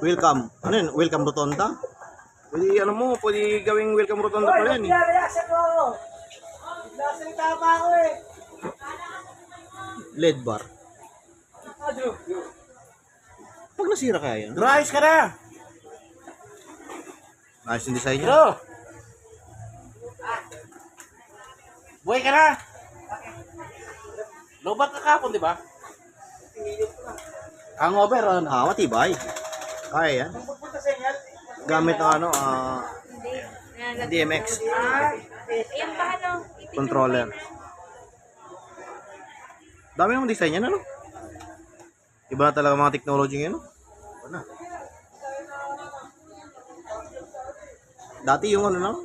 Welcome. Ano yun? Welcome Rotonda? Pwede ano mo, pwede gawing welcome Rotonda pa yan eh. LED bar. Pag nasira kaya yan. Ayos ka na! Ayos yung design niya. Bro! Buhay ka na! Lobat ka kapon, di ba? Hangover, ano? Matibay. Kaya yan. Gamit ng ano, DMX Ayan pa ano? controller. Dami ng design yan, ano? Iba na talaga mga technology ngayon, no? Iba na. Dati yung ano lang,